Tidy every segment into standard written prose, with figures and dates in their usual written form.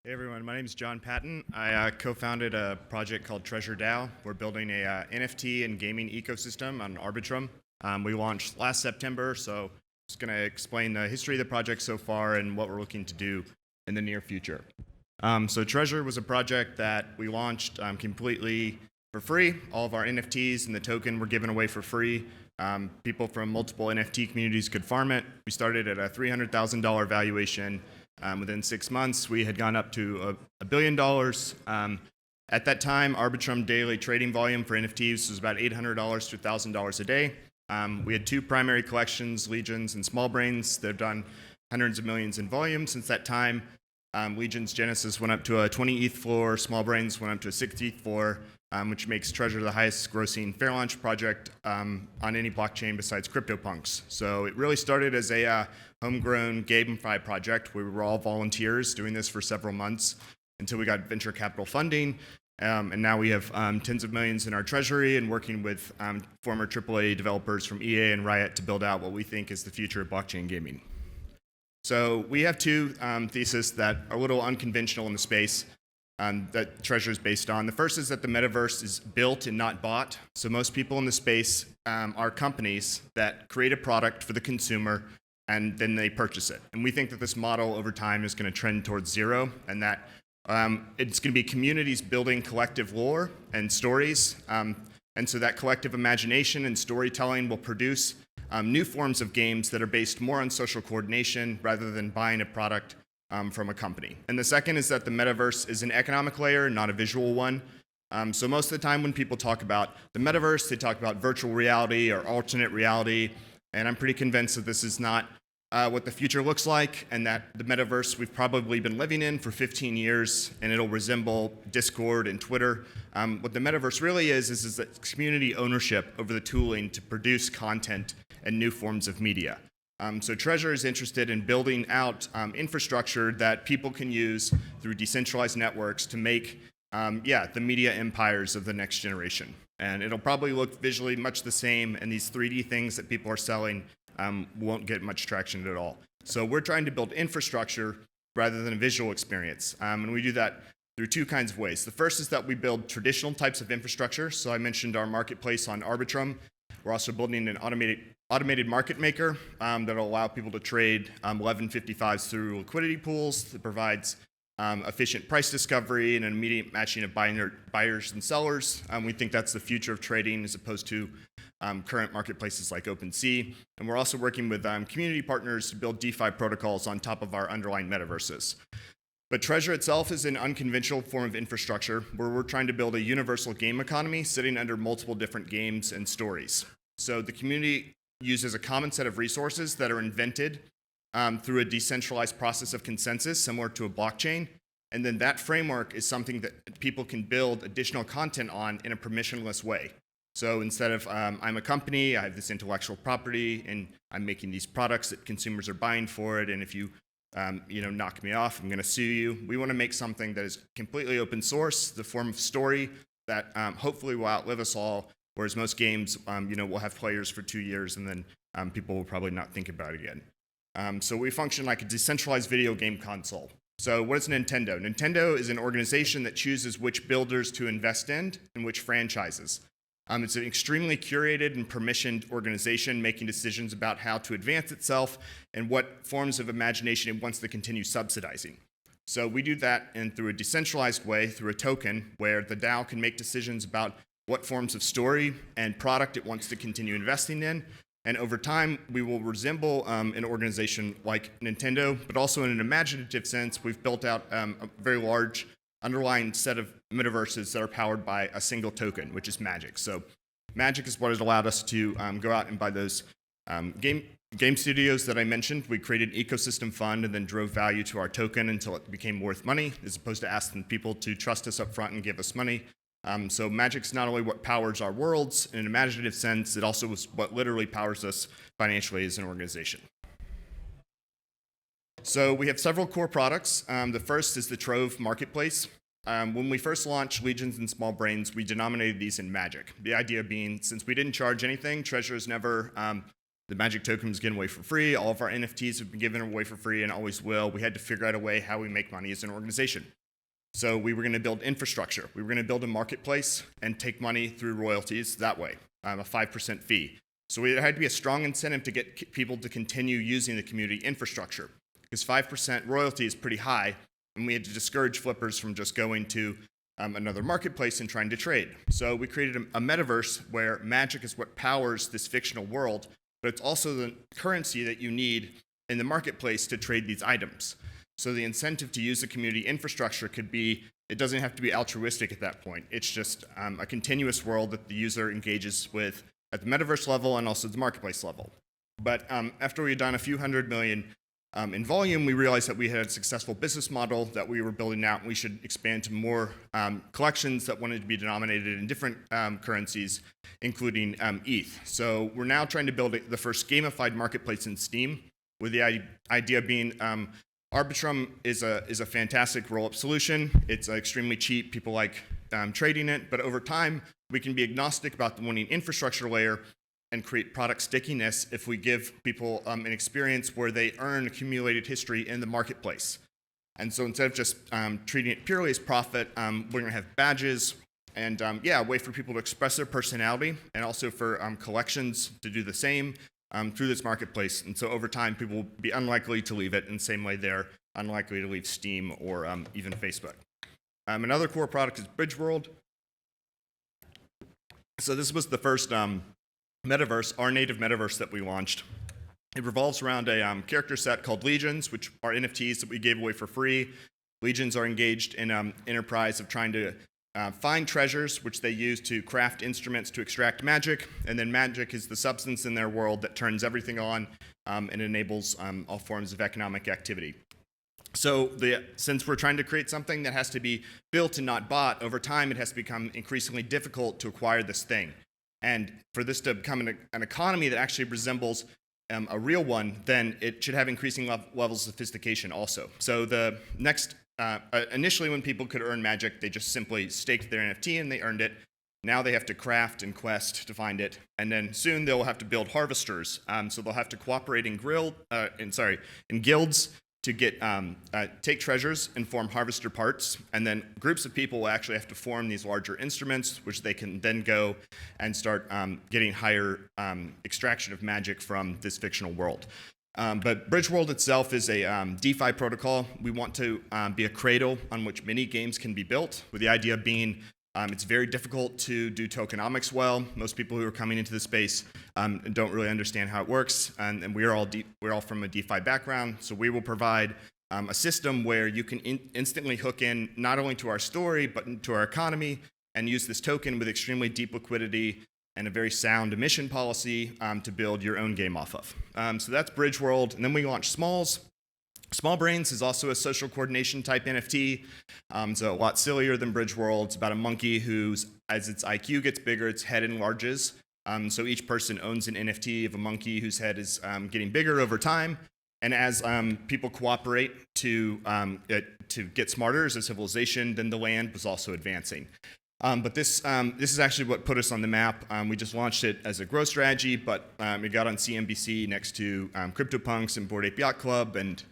Hey everyone, my name is John Patten. I co-founded a project called Treasure DAO. We're building a NFT and gaming ecosystem on Arbitrum. We launched last September, so I'm just going to explain the history of the project so far and what we're looking to do in the near future. So Treasure was a project that we launched completely for free. All of our NFTs and the token were given away for free. People from multiple NFT communities could farm it. We started at a $300,000 valuation. Within 6 months, we had gone up to $1 billion. At that time, Arbitrum daily trading volume for NFTs was about $800 to $1,000 a day. We had two primary collections, Legions and Small Brains. They've done hundreds of millions in volume since that time. Legion's Genesis went up to a 20 ETH floor. Small Brains went up to a 60 ETH floor, which makes Treasure the highest grossing fair launch project on any blockchain besides CryptoPunks. So it really started as a homegrown GameFi project. We were all volunteers doing this for several months until we got venture capital funding. And now we have tens of millions in our treasury and working with former AAA developers from EA and Riot to build out what we think is the future of blockchain gaming. So we have two theses that are a little unconventional in the space that Treasure is based on. The first is that the metaverse is built and not bought. So most people in the space are companies that create a product for the consumer and then they purchase it. And we think that this model over time is going to trend towards zero, and that it's going to be communities building collective lore and stories. And so that collective imagination and storytelling will produce new forms of games that are based more on social coordination rather than buying a product from a company. And the second is that the metaverse is an economic layer, not a visual one. So most of the time when people talk about the metaverse, they talk about virtual reality or alternate reality. And I'm pretty convinced that this is not what the future looks like, and that the metaverse we've probably been living in for 15 years, and it'll resemble Discord and Twitter. What the metaverse really is that community ownership over the tooling to produce content and new forms of media. So Treasure is interested in building out infrastructure that people can use through decentralized networks to make the media empires of the next generation. And it'll probably look visually much the same, and these 3D things that people are selling won't get much traction at all. So we're trying to build infrastructure rather than a visual experience. And we do that through two kinds of ways. The first is that we build traditional types of infrastructure. So I mentioned our marketplace on Arbitrum. We're also building an automated market maker that'll allow people to trade 1155s through liquidity pools that provides efficient price discovery and an immediate matching of buyers and sellers. We think that's the future of trading as opposed to current marketplaces like OpenSea. And we're also working with community partners to build DeFi protocols on top of our underlying metaverses. But Treasure itself is an unconventional form of infrastructure where we're trying to build a universal game economy sitting under multiple different games and stories. So the community uses a common set of resources that are invented through a decentralized process of consensus similar to a blockchain. And then that framework is something that people can build additional content on in a permissionless way. So instead of I'm a company, I have this intellectual property, and I'm making these products that consumers are buying for it, and if you knock me off, I'm going to sue you. We want to make something that is completely open source, the form of story that hopefully will outlive us all, whereas most games, will have players for 2 years, and then people will probably not think about it again. So we function like a decentralized video game console. So what is Nintendo? Nintendo is an organization that chooses which builders to invest in and which franchises. It's an extremely curated and permissioned organization making decisions about how to advance itself and what forms of imagination it wants to continue subsidizing. So we do that through a decentralized way, through a token, where the DAO can make decisions about what forms of story and product it wants to continue investing in. And over time, we will resemble an organization like Nintendo, but also in an imaginative sense, we've built out a very large underlying set of metaverses that are powered by a single token, which is Magic. So Magic is what has allowed us to go out and buy those game studios that I mentioned. We created an ecosystem fund and then drove value to our token until it became worth money, as opposed to asking people to trust us up front and give us money. So Magic's not only what powers our worlds in an imaginative sense, it also is what literally powers us financially as an organization. So we have several core products. The first is the Trove Marketplace. When we first launched Legions and Small Brains, we denominated these in Magic. The idea being, since we didn't charge anything, Treasure has never the Magic token was given away for free. All of our NFTs have been given away for free and always will. We had to figure out a way how we make money as an organization. So we were going to build infrastructure. We were going to build a marketplace and take money through royalties that way, a 5% fee. So there had to be a strong incentive to get people to continue using the community infrastructure, because 5% royalty is pretty high, and we had to discourage flippers from just going to another marketplace and trying to trade. So we created a metaverse where magic is what powers this fictional world, but it's also the currency that you need in the marketplace to trade these items. So the incentive to use the community infrastructure could be, it doesn't have to be altruistic at that point. It's just a continuous world that the user engages with at the metaverse level and also the marketplace level. But after we had done a few hundred million in volume, we realized that we had a successful business model that we were building out, and we should expand to more collections that wanted to be denominated in different currencies, including ETH. So we're now trying to build the first gamified marketplace in Steam, with the idea being Arbitrum is a fantastic roll-up solution. It's extremely cheap. People like trading it, but over time, we can be agnostic about the winning infrastructure layer and create product stickiness if we give people an experience where they earn accumulated history in the marketplace. And so instead of just treating it purely as profit, we're going to have badges and, a way for people to express their personality, and also for collections to do the same through this marketplace. And so over time, people will be unlikely to leave it in the same way they're unlikely to leave Steam or even Facebook. Another core product is Bridge World. So this was the first metaverse, our native metaverse that we launched. It revolves around a character set called Legions, which are NFTs that we gave away for free. Legions are engaged in enterprise of trying to find treasures, which they use to craft instruments to extract magic, and then magic is the substance in their world that turns everything on and enables all forms of economic activity. So since we're trying to create something that has to be built and not bought, over time it has become increasingly difficult to acquire this thing. And for this to become an economy that actually resembles a real one, then it should have increasing levels of sophistication also. So the next, initially when people could earn magic, they just simply staked their NFT and they earned it. Now they have to craft and quest to find it. And then soon they'll have to build harvesters. So they'll have to cooperate in guilds to get take treasures and form harvester parts, and then groups of people will actually have to form these larger instruments, which they can then go and start getting higher extraction of magic from this fictional world. But Bridge World itself is a DeFi protocol. We want to be a cradle on which many games can be built, with the idea being it's very difficult to do tokenomics well. Most people who are coming into the space don't really understand how it works, and we're all from a DeFi background, so we will provide a system where you can instantly hook in not only to our story, but to our economy, and use this token with extremely deep liquidity and a very sound emission policy to build your own game off of. So that's Bridge World, and then we launched Smalls. Small Brains is also a social coordination type NFT. It's a lot sillier than Bridge World. It's about a monkey whose, as its IQ gets bigger, its head enlarges. So each person owns an NFT of a monkey whose head is getting bigger over time. And as people cooperate to get smarter as a civilization, then the land was also advancing. But this is actually what put us on the map. We just launched it as a growth strategy, but it got on CNBC next to CryptoPunks and Bored Ape Yacht Club, and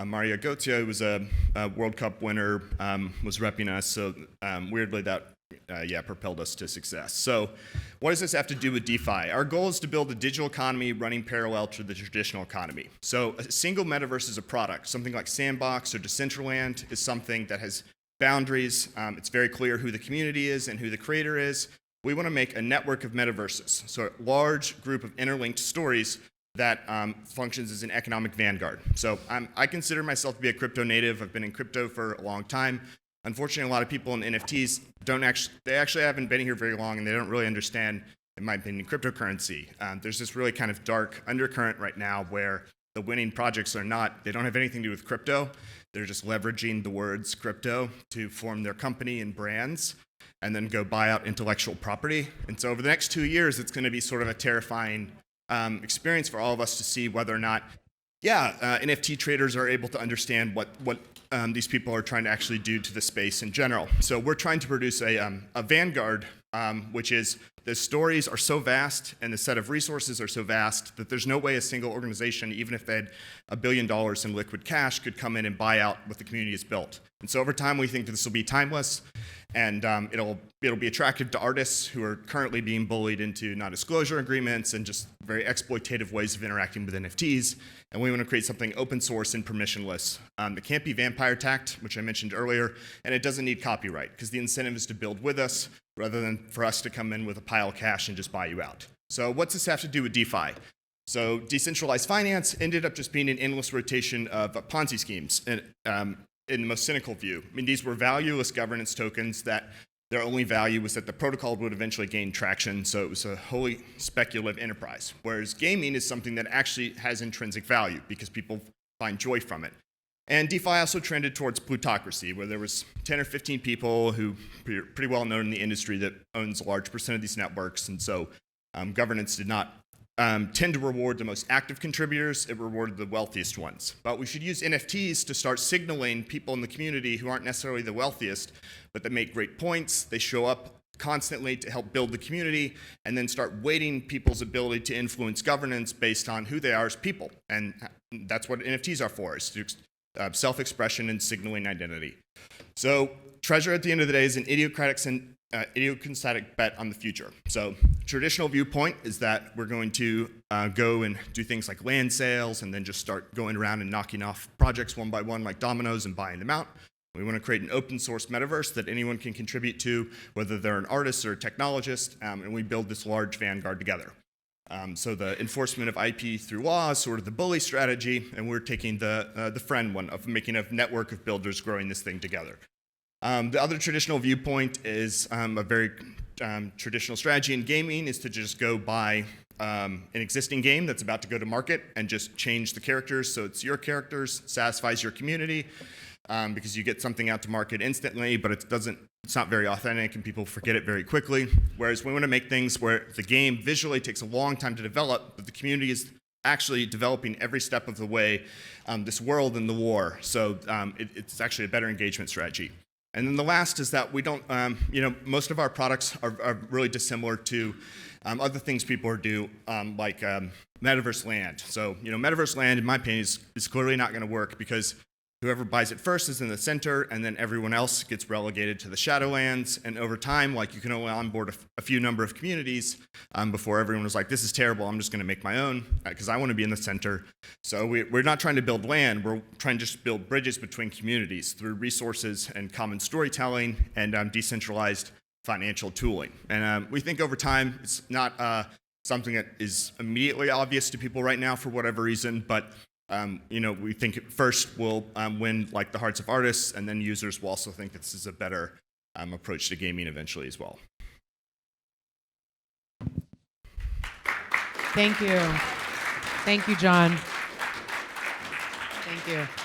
Marriott, who was a World Cup winner, was repping us. So weirdly, that propelled us to success. So what does this have to do with DeFi? Our goal is to build a digital economy running parallel to the traditional economy. So a single metaverse is a product. Something like Sandbox or Decentraland is something that has boundaries. It's very clear who the community is and who the creator is. We want to make a network of metaverses, so a large group of interlinked stories that functions as an economic vanguard. So I consider myself to be a crypto native. I've been in crypto for a long time. Unfortunately, a lot of people in NFTs they actually haven't been here very long, and they don't really understand, in my opinion, cryptocurrency. There's this really kind of dark undercurrent right now where the winning projects they don't have anything to do with crypto. They're just leveraging the words crypto to form their company and brands, and then go buy out intellectual property. And so over the next 2 years, it's going to be sort of a terrifying experience for all of us to see whether or not, NFT traders are able to understand what these people are trying to actually do to the space in general. So we're trying to produce a vanguard which is the stories are so vast and the set of resources are so vast that there's no way a single organization, even if they had $1 billion in liquid cash, could come in and buy out what the community has built. And so over time, we think that this will be timeless, and it'll be attractive to artists who are currently being bullied into non-disclosure agreements and just very exploitative ways of interacting with NFTs. And we want to create something open source and permissionless. It can't be vampire tagged, which I mentioned earlier, and it doesn't need copyright, because the incentive is to build with us rather than for us to come in with a pile of cash and just buy you out. So what's this have to do with DeFi? So decentralized finance ended up just being an endless rotation of Ponzi schemes. And, in the most cynical view. I mean, these were valueless governance tokens that their only value was that the protocol would eventually gain traction, so it was a wholly speculative enterprise. Whereas gaming is something that actually has intrinsic value because people find joy from it. And DeFi also trended towards plutocracy, where there was 10 or 15 people who are pretty well known in the industry that owns a large percent of these networks, and so governance did not tend to reward the most active contributors. It rewarded the wealthiest ones. But we should use NFTs to start signaling people in the community who aren't necessarily the wealthiest, but that make great points. They show up constantly to help build the community, and then start weighting people's ability to influence governance based on who they are as people. And that's what NFTs are for, is to self-expression and signaling identity. So Treasure, at the end of the day, is an idiosyncratic bet on the future. So traditional viewpoint is that we're going to go and do things like land sales and then just start going around and knocking off projects one by one like dominoes and buying them out. We want to create an open source metaverse that anyone can contribute to, whether they're an artist or a technologist, and we build this large vanguard together. So the enforcement of IP through law is sort of the bully strategy, and we're taking the friend one of making a network of builders growing this thing together. The other traditional viewpoint is a very traditional strategy in gaming is to just go buy an existing game that's about to go to market and just change the characters so it's your characters, satisfies your community, because you get something out to market instantly, but it's not very authentic and people forget it very quickly. Whereas we want to make things where the game visually takes a long time to develop, but the community is actually developing every step of the way this world and the war. So it's actually a better engagement strategy. And then the last is that we don't, most of our products are really dissimilar to other things people do, like Metaverse Land. So, Metaverse Land, in my opinion, is clearly not going to work because whoever buys it first is in the center, and then everyone else gets relegated to the Shadowlands. And over time, you can only onboard a few number of communities before everyone was like, this is terrible, I'm just going to make my own, because I want to be in the center. So we're not trying to build land, we're trying to just build bridges between communities through resources and common storytelling and decentralized financial tooling. And we think over time, it's not something that is immediately obvious to people right now for whatever reason, but we think first we'll win the hearts of artists, and then users will also think this is a better approach to gaming eventually as well. Thank you. Thank you, John. Thank you.